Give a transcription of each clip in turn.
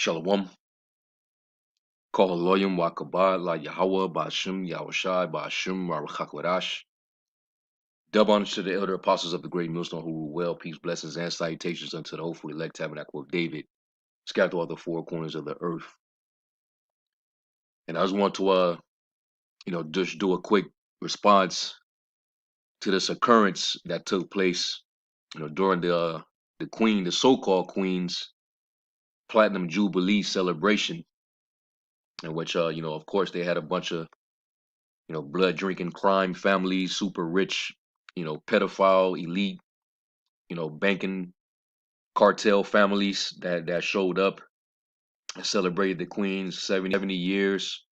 Shalom. Call Aloyim Wakabad La Yahweh Bashim Yahushai Bashim Rachakwadash. Double honor to the elder apostles of the great millstone who rule well, peace, blessings, and salutations unto the hopeful elect tabernacle of David, scattered throughout the four corners of the earth. And I just want to just do a quick response to this occurrence that took place, during the so-called Queen's Platinum Jubilee celebration, in which of course they had a bunch of blood drinking crime families, super rich, pedophile, elite, banking cartel families that showed up and celebrated the Queen's 70 years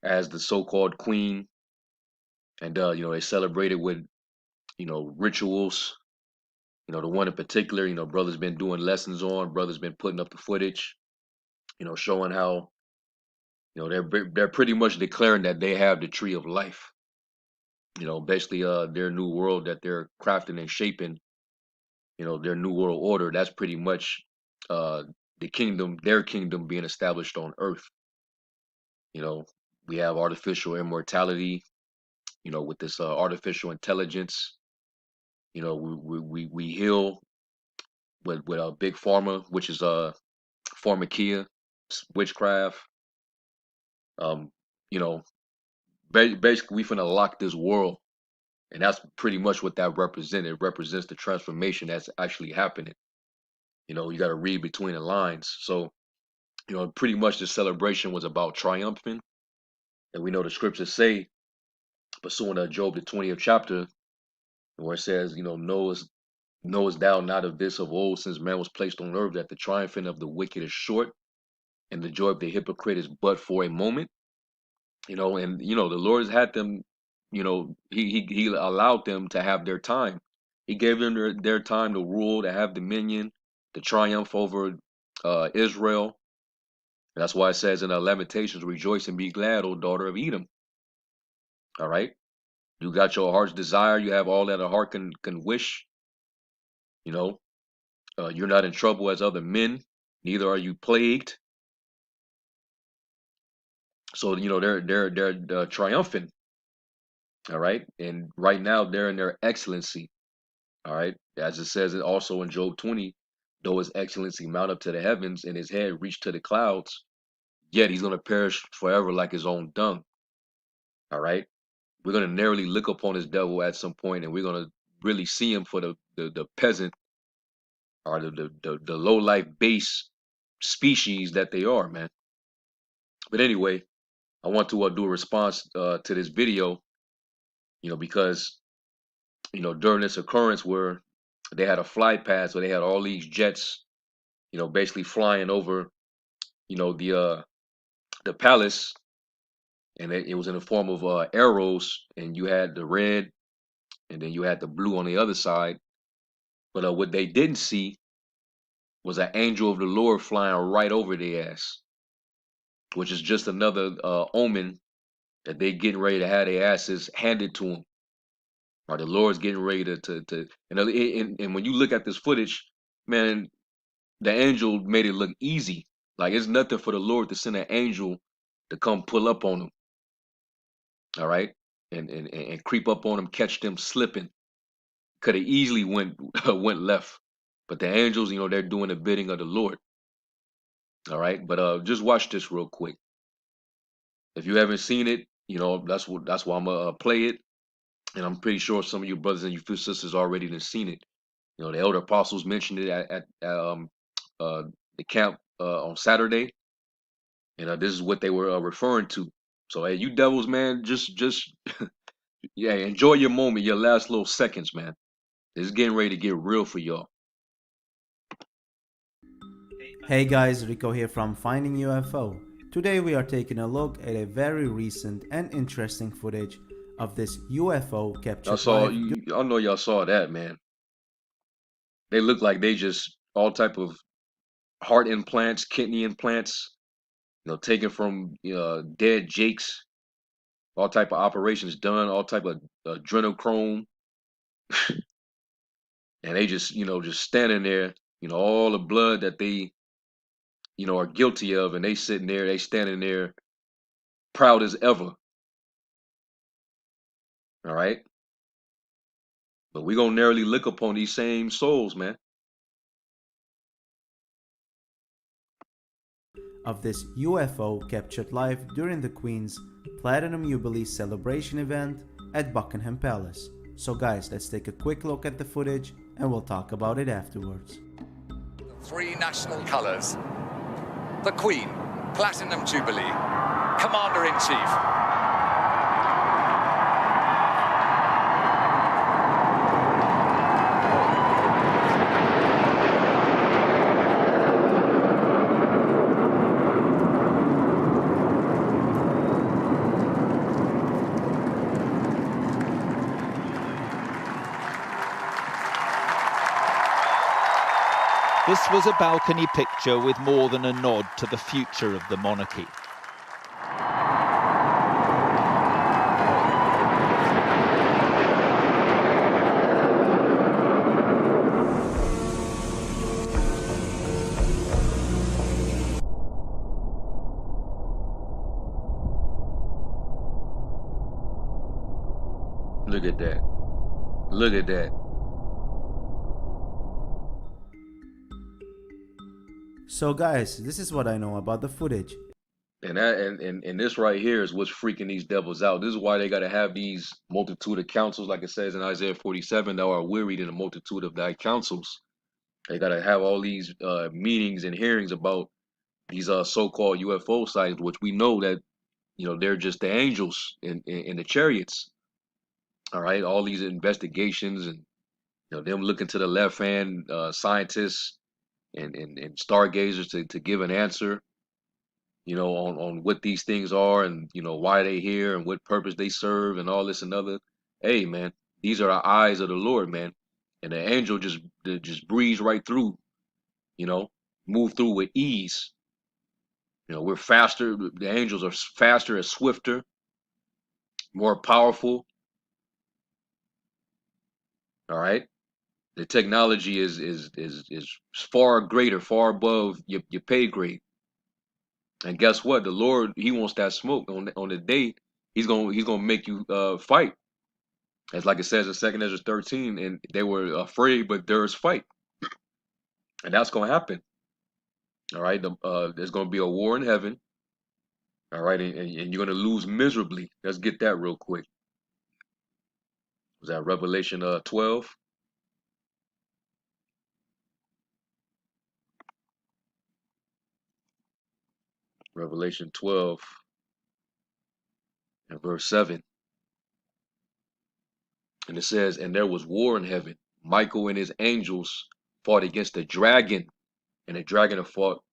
as the so-called Queen. And, they celebrated with, rituals. The one in particular, brother's been doing lessons on, brother's been putting up the footage, showing how, they're pretty much declaring that they have the tree of life. Basically, their new world that they're crafting and shaping, their new world order. That's pretty much the kingdom, their kingdom being established on earth. We have artificial immortality, with this artificial intelligence. We heal with a big pharma, which is pharmakia, witchcraft. Um, you know, basically we finna lock this world, and that's pretty much what that represents. It represents the transformation that's actually happening. You got to read between the lines. So, pretty much the celebration was about triumphing, and we know the scriptures say, pursuant to Job the 20th chapter, where it says, knowest thou not of this of old, since man was placed on earth, that the triumphing of the wicked is short, and the joy of the hypocrite is but for a moment. And the Lord's had them, he allowed them to have their time. He gave them their time to rule, to have dominion, to triumph over Israel. And that's why it says in Lamentations, rejoice and be glad, O daughter of Edom. All right. You got your heart's desire. You have all that a heart can wish. You're not in trouble as other men. Neither are you plagued. So they're triumphant. All right. And right now they're in their excellency. All right. As it says also in Job 20, though his excellency mount up to the heavens and his head reach to the clouds, yet he's going to perish forever like his own dung. All right. We're going to narrowly look upon this devil at some point, and we're going to really see him for the peasant, or the low life base species that they are, man. But anyway, I want to do a response to this video, because during this occurrence where they had a Flypast, where they had all these jets, basically flying over, the palace, and it was in the form of arrows, and you had the red, and then you had the blue on the other side. But what they didn't see was an angel of the Lord flying right over their ass, which is just another omen that they getting ready to have their asses handed to them. Or the Lord's getting ready to and when you look at this footage, man, the angel made it look easy. Like it's nothing for the Lord to send an angel to come pull up on them. All right. And creep up on them, catch them slipping. Could have easily went went left. But the angels, they're doing the bidding of the Lord. All right. But just watch this real quick. If you haven't seen it, that's why I'm gonna play it. And I'm pretty sure some of you brothers and your sisters already have seen it. The elder apostles mentioned it at the camp on Saturday, and this is what they were referring to. So, hey, you devils, man, just yeah, enjoy your moment, your last little seconds, man. It's getting ready to get real for y'all. Hey guys, Rico here from Finding UFO. Today we are taking a look at a very recent and interesting footage of this UFO captured live. I know y'all saw that, man. They look like they just all type of heart implants, kidney implants, taken from dead jakes, all type of operations done, all type of adrenochrome, and they just just standing there, all the blood that they are guilty of, and they sitting there, they standing there proud as ever. All right. But we're going to narrowly look upon these same souls, man. Of this UFO captured live during the Queen's Platinum Jubilee celebration event at Buckingham Palace. So guys, let's take a quick look at the footage and we'll talk about it afterwards. Three national colours. The Queen, Platinum Jubilee, Commander-in-Chief. This was a balcony picture with more than a nod to the future of the monarchy. Look at that. Look at that. So guys, this is what I know about the footage. And this right here is what's freaking these devils out. This is why they got to have these multitude of councils, like it says in Isaiah 47, thou art wearied in a multitude of thy councils. They got to have all these meetings and hearings about these so-called UFO sightings, which we know that, they're just the angels in the chariots. All right, all these investigations and them looking to the left hand scientists and stargazers to give an answer, on what these things are and why they here and what purpose they serve and all this and other. Hey man, these are the eyes of the Lord, man. And the angel just breeze right through, move through with ease. We're faster, the angels are faster and swifter, more powerful. All right. The technology is far greater, far above your pay grade. And guess what? The Lord, He wants that smoke on the day. He's gonna make you fight. As like it says in 2 Ezra 13, and they were afraid, but there is fight, and that's gonna happen. All right, there's gonna be a war in heaven. All right, and you're gonna lose miserably. Let's get that real quick. Was that Revelation 12? Revelation 12 and verse 7. And it says, and there was war in heaven. Michael and his angels fought against the dragon, and the dragon fought,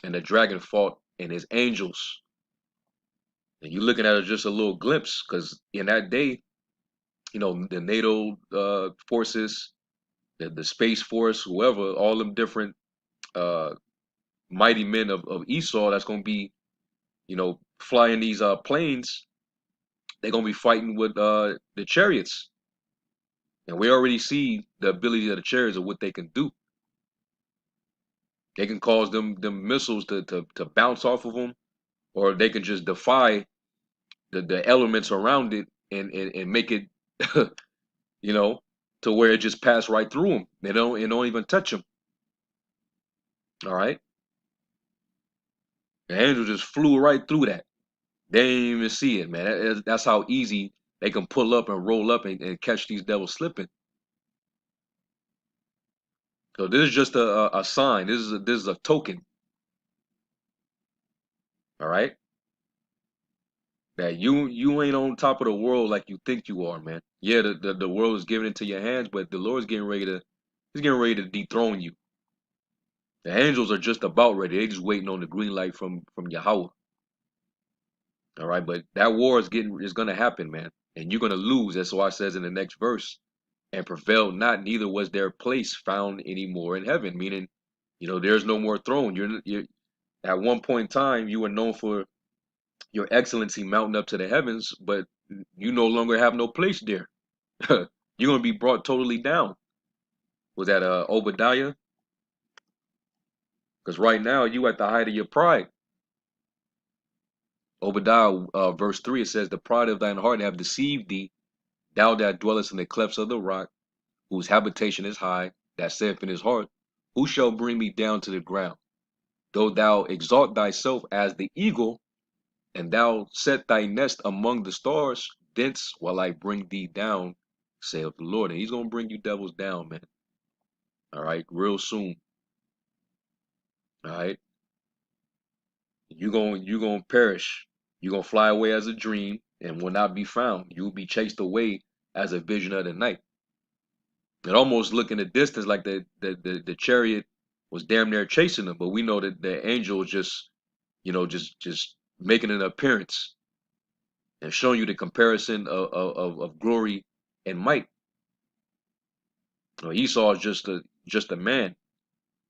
and his angels. And you're looking at it just a little glimpse, because in that day, the NATO forces, the Space Force, whoever, all them different mighty men of Esau that's going to be, flying these planes, they're going to be fighting with the chariots. And we already see the ability of the chariots of what they can do. They can cause them missiles to bounce off of them, or they can just defy the elements around it and make it, to where it just passed right through them. It don't even touch them. All right. The angel just flew right through that. They didn't even see it, man. That's how easy they can pull up and roll up and catch these devils slipping. So this is just a sign. This is a token. All right. That you ain't on top of the world like you think you are, man. Yeah, the world is given into your hands, but the Lord's He's getting ready to dethrone you. The angels are just about ready. They just waiting on the green light from Yahweh. All right, but that war is gonna happen, man, and you're gonna lose. That's why it says in the next verse, and prevailed not, neither was their place found anymore in heaven. Meaning, there's no more throne. You're at one point in time you were known for your excellency mounting up to the heavens, but you no longer have no place there. You're gonna be brought totally down. Was that Obadiah? Because right now you at the height of your pride. Obadiah verse 3, it says, the pride of thine heart have deceived thee, thou that dwellest in the clefts of the rock, whose habitation is high, that saith in his heart, who shall bring me down to the ground? Though thou exalt thyself as the eagle, and thou set thy nest among the stars, thence will I bring thee down, saith the Lord. And he's going to bring you devils down, man. All right, real soon. All right. You're going to perish. You're going to fly away as a dream and will not be found. You will be chased away as a vision of the night. It almost look in the distance like the chariot was damn near chasing them, but we know that the angel was just, just making an appearance and showing you the comparison of glory and might. Esau is just a man,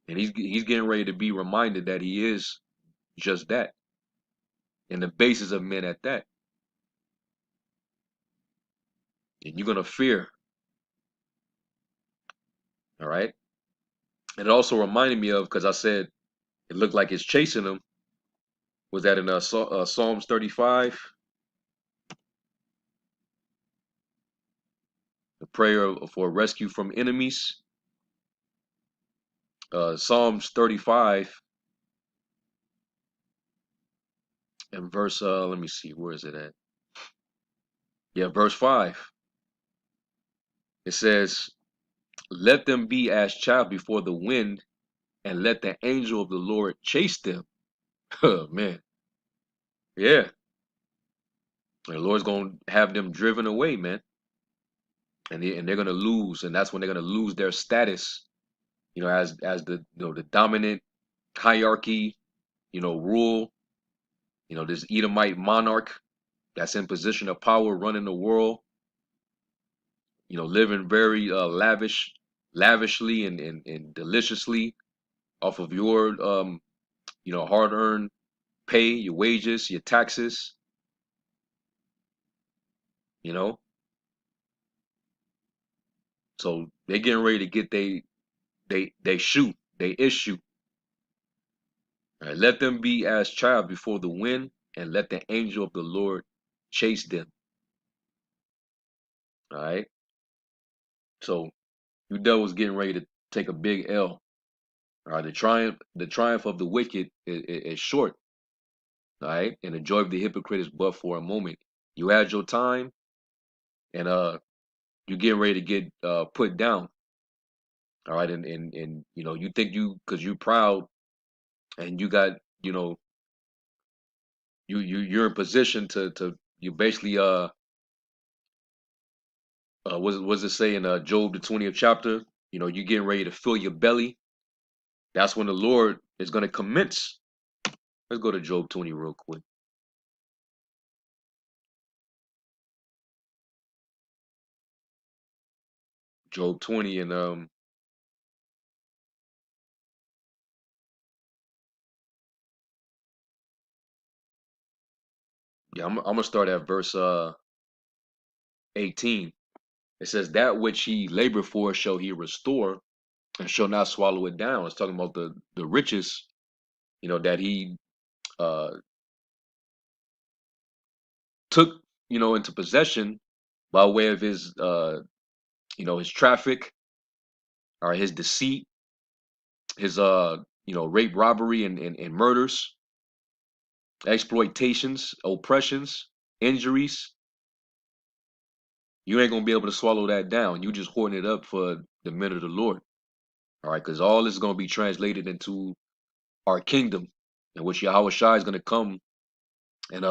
and he's getting ready to be reminded that he is just that, and the basis of men at that. And you're gonna fear. All right. And it also reminded me of, because I said it looked like it's chasing him. Was that in Psalms 35? The prayer for rescue from enemies. Psalms 35 and verse, let me see, where is it at? Yeah, verse 5. It says, let them be as chaff before the wind, and let the angel of the Lord chase them. Oh, man. Yeah. And the Lord's going to have them driven away, man. And they're going to lose. And that's when they're going to lose their status, as the, the dominant hierarchy, rule, this Edomite monarch that's in position of power running the world, living very lavishly and deliciously off of your, hard-earned pay, your wages, your taxes, So they're getting ready to get they shoot, they issue. All right, let them be as child before the wind, and let the angel of the Lord chase them. All right. So you devils getting ready to take a big L. All right. The triumph of the wicked is short. All right. And the joy of the hypocrite is but for a moment. You had your time, and you're getting ready to get put down. All right. And you think because you proud, and you got, you're in position to you basically what's it say in Job the 20th chapter? You're getting ready to fill your belly. That's when the Lord is going to commence. Let's go to Job 20 real quick. Job 20 and yeah, I'm gonna start at verse 18. It says, that which he labored for shall he restore, and shall not swallow it down. It's talking about the riches, that he uh took, into possession by way of his his traffic, or his deceit, his rape, robbery, and murders, exploitations, oppressions, injuries. You ain't gonna be able to swallow that down. You just hoarding it up for the men of the Lord. All right, because all this is gonna be translated into our kingdom, in which Yahweh Shai is gonna come, and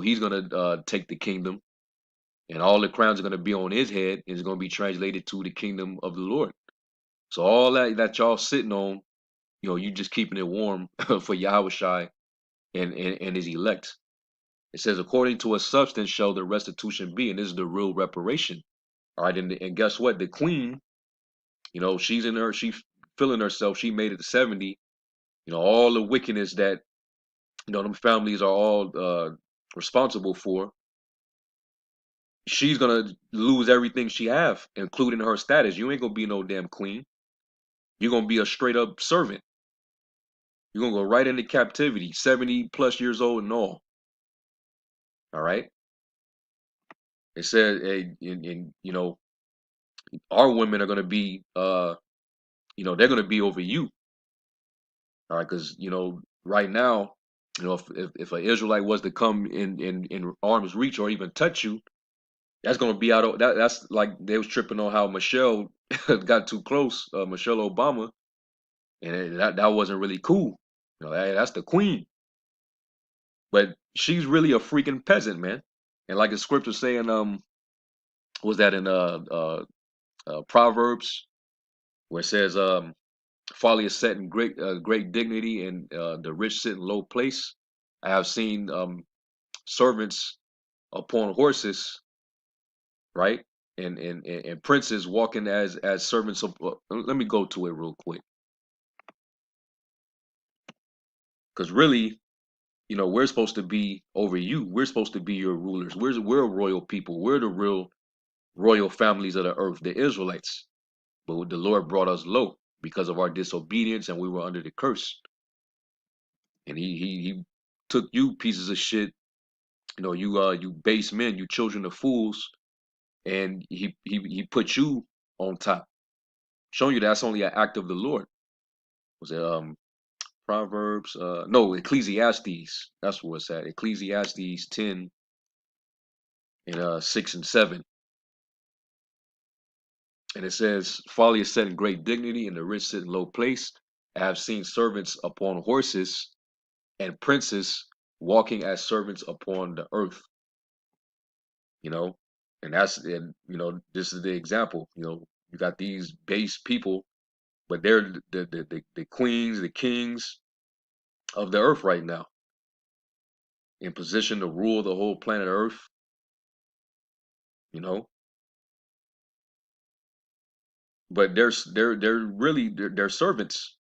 he's gonna take the kingdom, and all the crowns are gonna be on his head, and it's gonna be translated to the kingdom of the Lord. So all that y'all sitting on, you just keeping it warm for Yahweh Shai and his elect. It says, according to a substance shall the restitution be, and this is the real reparation. All right, and guess what? The queen, she's feeling herself. She made it to 70. All the wickedness that them families are all responsible for. She's gonna lose everything she have, including her status. You ain't gonna be no damn queen. You're gonna be a straight up servant. You're gonna go right into captivity, 70 plus years old and all. All right. It said, and you know, our women are gonna be, they're gonna be over you. All right, because right now, if an Israelite was to come in arm's reach or even touch you, that's gonna be out of that. That's like they was tripping on how Michelle got too close, Michelle Obama, and that wasn't really cool. That's the queen, but she's really a freaking peasant, man. And like the scripture saying, was that in Proverbs where it says, folly is set in great dignity, and the rich sit in low place. I have seen servants upon horses, right? And princes walking as servants of. Let me go to it real quick, because really, we're supposed to be over you. We're supposed to be your rulers. We're a royal people. We're the real royal families of the earth, the Israelites. But the Lord brought us low because of our disobedience, and we were under the curse. And he took you pieces of shit. You base men, you children of fools, and he put you on top, showing you that's only an act of the Lord. Was it Proverbs? No, Ecclesiastes. That's what it's at. Ecclesiastes 10 and 6 and 7. And it says, folly is set in great dignity, and the rich sit in low place. I have seen servants upon horses and princes walking as servants upon the earth. You know, this is the example. You got these base people, but they're the queens, the kings of the earth right now, in position to rule the whole planet Earth. You know, but they're servants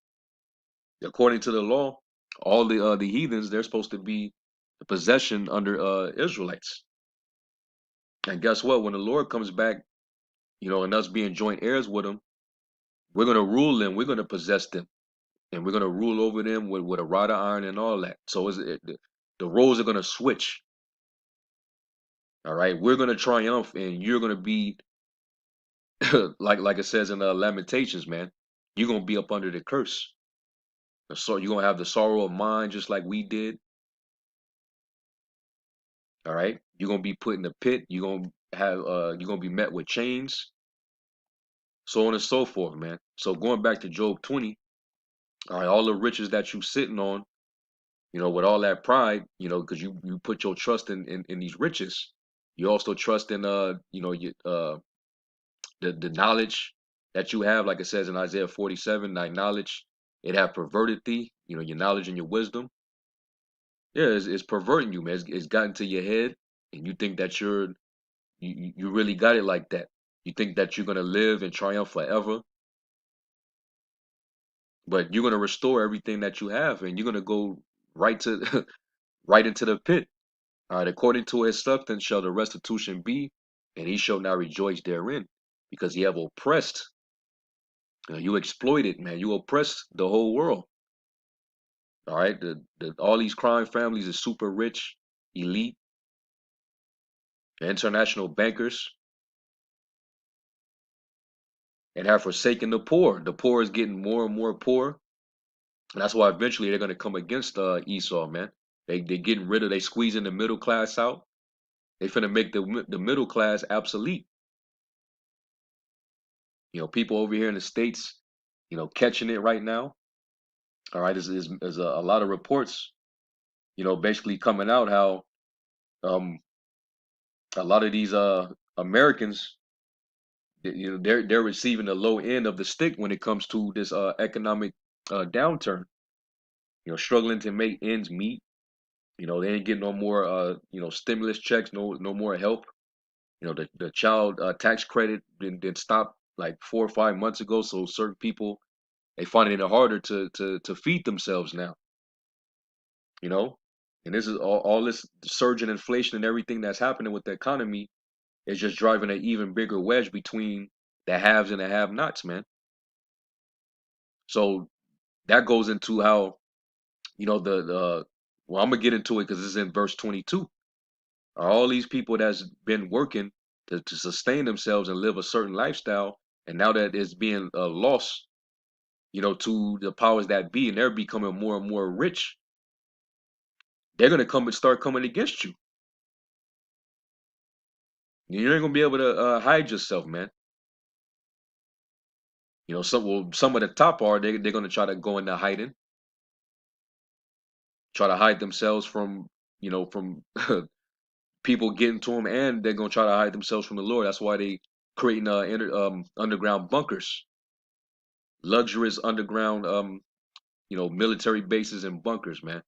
according to the law. All the heathens, they're supposed to be the possession under Israelites. And guess what? When the Lord comes back, and us being joint heirs with him, we're gonna rule them. We're gonna possess them, and we're gonna rule over them with a rod of iron and all that. So the roles are gonna switch. All right, we're gonna triumph, and you're gonna be like it says in Lamentations, man. You're gonna be up under the curse. So you're gonna have the sorrow of mind, just like we did. All right, you're gonna be put in the pit. You're gonna be met with chains, so on and so forth, man. So going back to Job 20, all right, all the riches that you sitting on, with all that pride, because you put your trust in these riches. You also trust in the knowledge that you have, like it says in Isaiah 47, thy knowledge, it have perverted thee, your knowledge and your wisdom. Yeah, it's perverting you, man. It's gotten to your head, and you think that you really got it like that. You think that you're gonna live and triumph forever, but you're gonna restore everything that you have, and you're gonna go right to right into the pit. All right, according to his substance shall the restitution be, and he shall not rejoice therein, because he have oppressed. You exploited, man. You oppressed the whole world. All right, all these crime families is super rich, elite, international bankers, and have forsaken the poor. The poor is getting more and more poor, and that's why eventually they're gonna come against Esau, man. They getting rid of, they squeezing the middle class out. They finna make the middle class obsolete. People over here in the States, catching it right now. All right, there's a lot of reports, basically coming out how um a lot of these Americans, they're receiving the low end of the stick when it comes to this economic downturn. Struggling to make ends meet. They ain't getting no more stimulus checks, no more help. The child tax credit didn't stop like 4 or 5 months ago. So certain people, they finding it harder to feed themselves now. And this is all this surge in inflation and everything that's happening with the economy is just driving an even bigger wedge between the haves and the have-nots, man. So that goes into how You know, well, I'm gonna get into it because it's in verse 22. Are all these people that's been working to sustain themselves and live a certain lifestyle, and now that it's being lost, you know, to the powers that be, and they're becoming more and more rich, they're gonna come and start coming against you. You ain't gonna be able to hide yourself, man. You know, some of the top are they're gonna try to go into hiding, try to hide themselves from, you know, from people getting to them, and they're gonna try to hide themselves from the Lord. That's why they creating underground bunkers, luxurious underground you know, military bases and bunkers, man,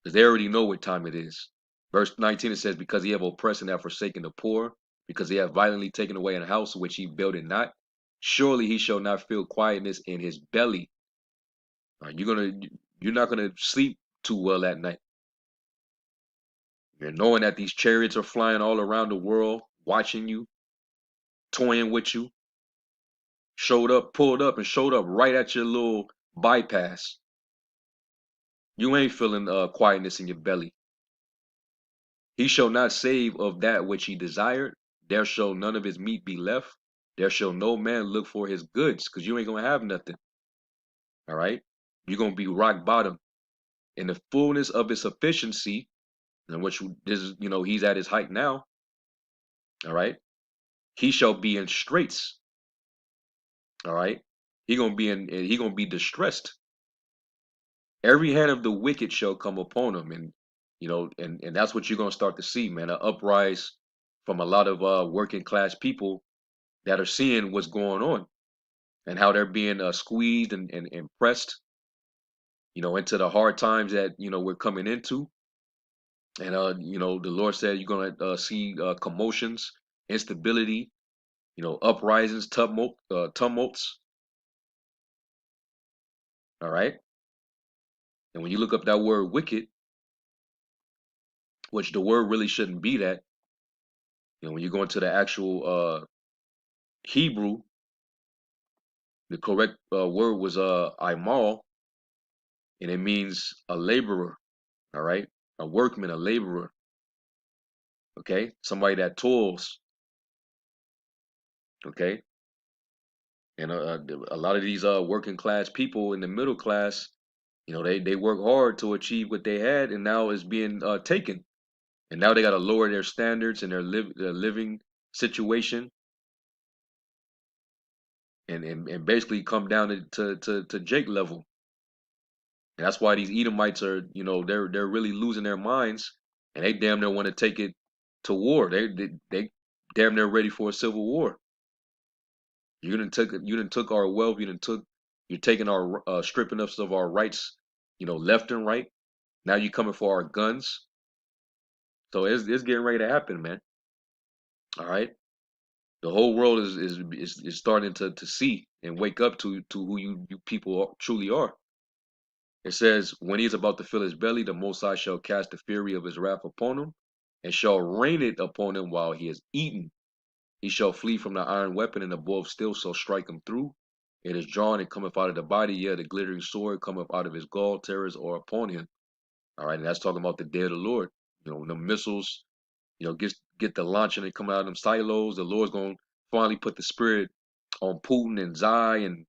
because they already know what time it is. Verse 19 it says, because he have oppressed and have forsaken the poor, because he have violently taken away an house which he builded not. Surely he shall not feel quietness in his belly. You're not gonna sleep too well at night. You're knowing that these chariots are flying all around the world, watching you, toying with you. Pulled up, and showed up right at your little bypass. You ain't feeling quietness in your belly. He shall not save of that which he desired. There shall none of his meat be left. There shall no man look for his goods, because you ain't gonna have nothing. All right, you're gonna be rock bottom in the fullness of his sufficiency, and which this is, you know, he's at his height now. All right, he shall be in straits. All right, he gonna be distressed. Every hand of the wicked shall come upon him, and you know, and that's what you're gonna start to see, man. An uprise from a lot of working class people that are seeing what's going on and how they're being squeezed and pressed, you know, into the hard times that, you know, we're coming into. And you know, the Lord said you're gonna see commotions, instability, you know, uprisings, tumults. All right. And when you look up that word wicked, which the word really shouldn't be that, you know, when you go into the actual Hebrew, the correct word was imal, and it means a laborer. All right, a workman, a laborer. Okay, somebody that toils. Okay, and a lot of these working class people in the middle class, you know, they work hard to achieve what they had, and now it's being taken, and now they got to lower their standards and their living situation, and basically come down to Jake level. And that's why these Edomites are, you know, they're really losing their minds, and they damn near want to take it to war. They damn near ready for a civil war. You didn't took our wealth. You're taking our stripping us of our rights, you know, left and right. Now you coming for our guns. So it's getting ready to happen, man. All right. The whole world is starting to see and wake up to who you people truly are. It says, when he is about to fill his belly, the Most High shall cast the fury of his wrath upon him, and shall rain it upon him while he is eaten. He shall flee from the iron weapon, and the bow of steel shall strike him through. It is drawn and cometh out of the body, yea, the glittering sword cometh out of his gall, terrors are upon him. All right, and that's talking about the day of the Lord. You know, when the missiles, you know, get the launching and coming out of them silos, the Lord's gonna finally put the spirit on Putin and Zai and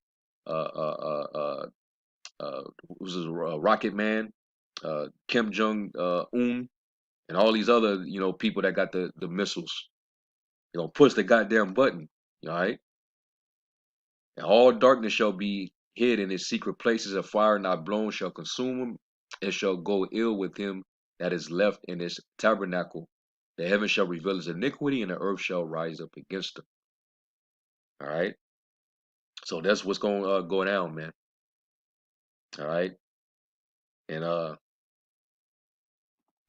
who's this, Rocket Man, Kim Jong Un, and all these other, you know, people that got the missiles. You know, push the goddamn button. All right, and all darkness shall be hid in his secret places. A fire not blown shall consume him. It shall go ill with him that is left in his tabernacle. The heaven shall reveal his iniquity, and the earth shall rise up against him. All right, so that's what's going to go down, man. All right, and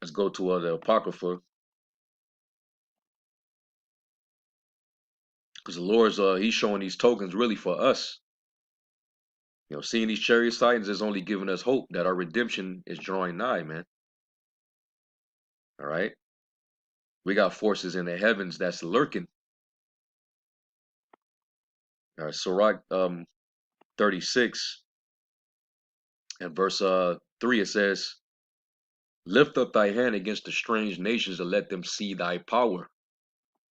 let's go to the Apocrypha, because the Lord's he's showing these tokens really for us. You know, seeing these chariot sightings is only giving us hope that our redemption is drawing nigh, man. All right, we got forces in the heavens that's lurking. All right, Sirach 36, In verse 3, it says, "Lift up thy hand against the strange nations and let them see thy power."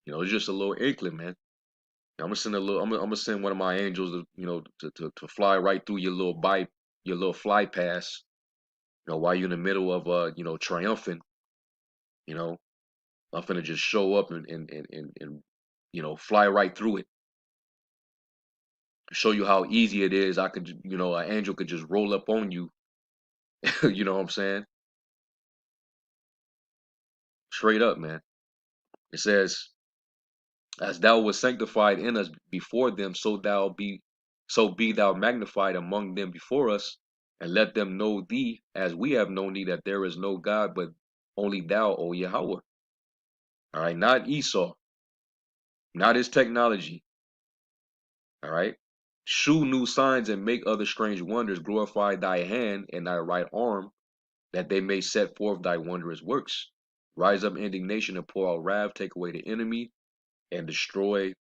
It's just a little inkling, man. I'm gonna send a little. I'm gonna send one of my angels, to fly right through your little fly pass. While you're in the middle of triumphant. You know, I'm finna just show up and fly right through it. Show you how easy it is. I could, an angel could just roll up on you. You know what I'm saying? Straight up, man. It says, "As thou wast sanctified in us before them, so be thou magnified among them before us, and let them know thee as we have known thee, that there is no God but only thou, O Yahweh." All right, not Esau, not his technology. All right. "Shew new signs and make other strange wonders. Glorify thy hand and thy right arm, that they may set forth thy wondrous works. Rise up indignation and pour out wrath. Take away the enemy and destroy."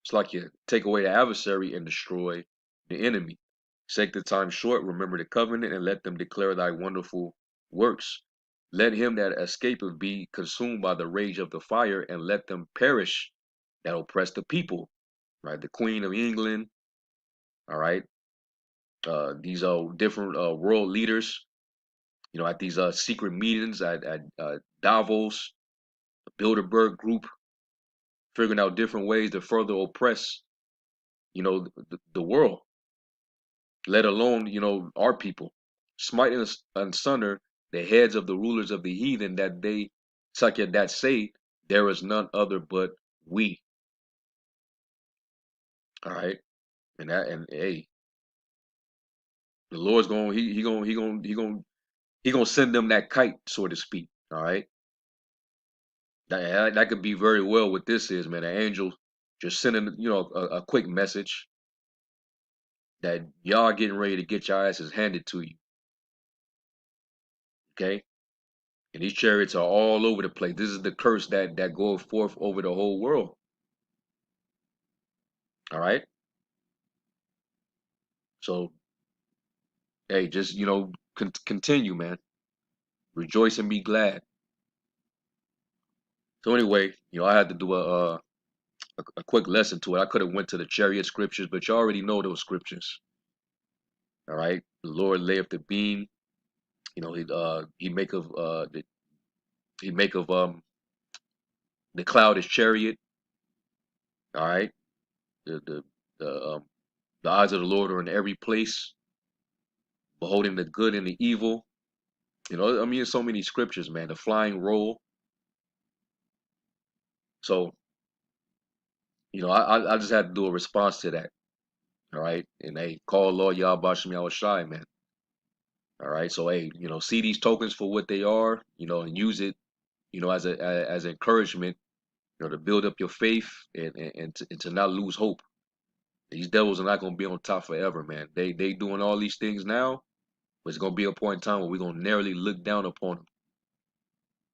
It's like you take away the adversary and destroy the enemy. "Take the time short, remember the covenant, and let them declare thy wonderful works. Let him that escapeth be consumed by the rage of the fire, and let them perish that oppress the people." Right? The Queen of England, all right? These are different world leaders, at these secret meetings at Davos, the Bilderberg Group, figuring out different ways to further oppress, the world, let alone, our people. "Smite and sunder the heads of the rulers of the heathen, that they such as that say, there is none other but we." All right. And hey, the Lord's going, he gonna send them that kite, so to speak. All right. That could be very well what this is, man. An angel just sending, a quick message that y'all getting ready to get your asses handed to you. Okay? And these chariots are all over the place. This is the curse that goes forth over the whole world. All right? So, hey, just, continue, man. Rejoice and be glad. So anyway, I had to do a quick lesson to it. I could have went to the chariot scriptures, but you already know those scriptures. All right? The Lord layeth the beam. He make of the cloud his chariot. All right. The um, the eyes of the Lord are in every place, beholding the good and the evil. I mean, so many scriptures, man. The flying roll. So, I just had to do a response to that. All right. And hey, call Lord Yahweh Bashem Yahweh Shai, man. All right. So hey, see these tokens for what they are, and use it, as encouragement, to build up your faith and to not lose hope. These devils are not gonna be on top forever, man. They doing all these things now, but it's gonna be a point in time where we're gonna narrowly look down upon them.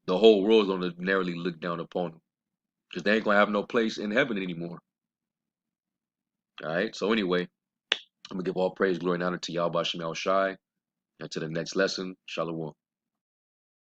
The whole world's gonna narrowly look down upon them, because they ain't gonna have no place in heaven anymore. All right. So anyway, I'm gonna give all praise, glory, and honor to Yahweh Shem Shai, and to the next lesson. Shalom.